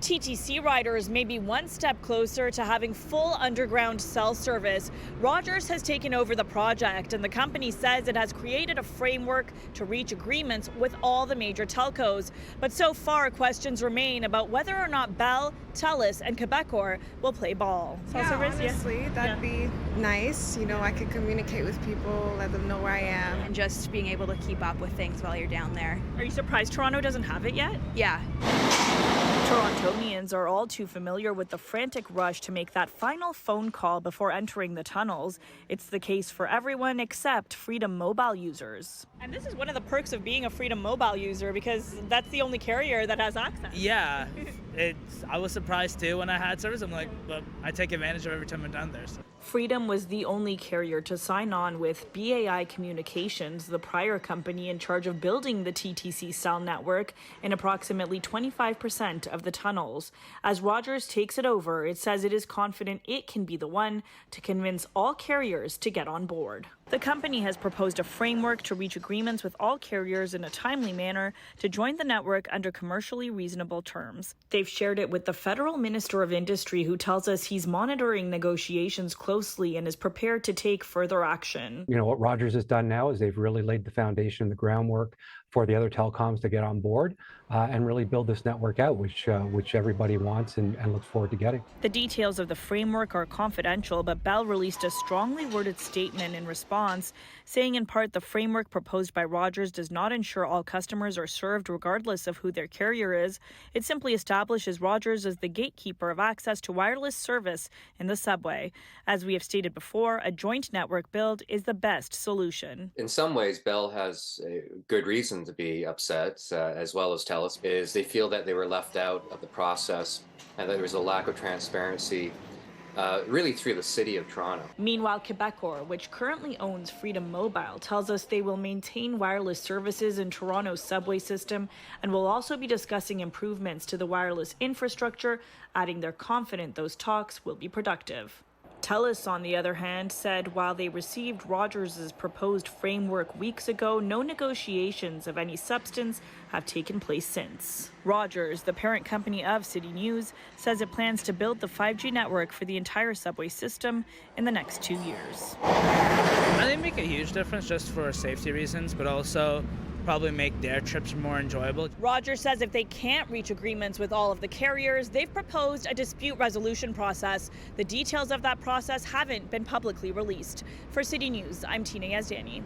TTC riders may be one step closer to having full underground cell service. Rogers has taken over the project, and the company says it has created a framework to reach agreements with all the major telcos. But so far, questions remain about whether or not Bell, TELUS, and Quebecor will play ball. Yeah, honestly, that'd be nice. You know, I could communicate with people, let them know where I am. And just being able to keep up with things while you're down there. Are you surprised Toronto doesn't have it yet? Yeah. Torontonians are all too familiar with the frantic rush to make that final phone call before entering the tunnels. It's the case for everyone except Freedom Mobile users. And this is one of the perks of being a Freedom Mobile user, because that's the only carrier that has access. Yeah, I was surprised too when I had service. I'm like, but I take advantage of every time I'm down there. So. Freedom was the only carrier to sign on with BAI Communications, the prior company in charge of building the TTC cell network in approximately 25% of the tunnels. As Rogers takes it over, it says it is confident it can be the one to convince all carriers to get on board. The company has proposed a framework to reach agreements with all carriers in a timely manner to join the network under commercially reasonable terms. They've shared it with the Federal Minister of Industry, who tells us he's monitoring negotiations closely and is prepared to take further action. You know, what Rogers has done now is they've really laid the foundation, the groundwork for the other telecoms to get on board and really build this network out, which everybody wants and looks forward to getting. The details of the framework are confidential, but Bell released a strongly worded statement in response, saying in part the framework proposed by Rogers does not ensure all customers are served regardless of who their carrier is. It simply establishes Rogers as the gatekeeper of access to wireless service in the subway. As we have stated before, a joint network build is the best solution. In some ways, Bell has a good reason to be upset, as well as TELUS, is they feel that they were left out of the process and that there was a lack of transparency really through the city of Toronto. Meanwhile, Quebecor, which currently owns Freedom Mobile, tells us they will maintain wireless services in Toronto's subway system and will also be discussing improvements to the wireless infrastructure, adding they're confident those talks will be productive. TELUS, on the other hand, said while they received Rogers' proposed framework weeks ago, no negotiations of any substance have taken place since. Rogers, the parent company of CityNews, says it plans to build the 5G network for the entire subway system in the next 2 years. I think make a huge difference just for safety reasons, but also probably make their trips more enjoyable. Rogers says if they can't reach agreements with all of the carriers, they've proposed a dispute resolution process. The details of that process haven't been publicly released. For City News, I'm Tina Yazdani.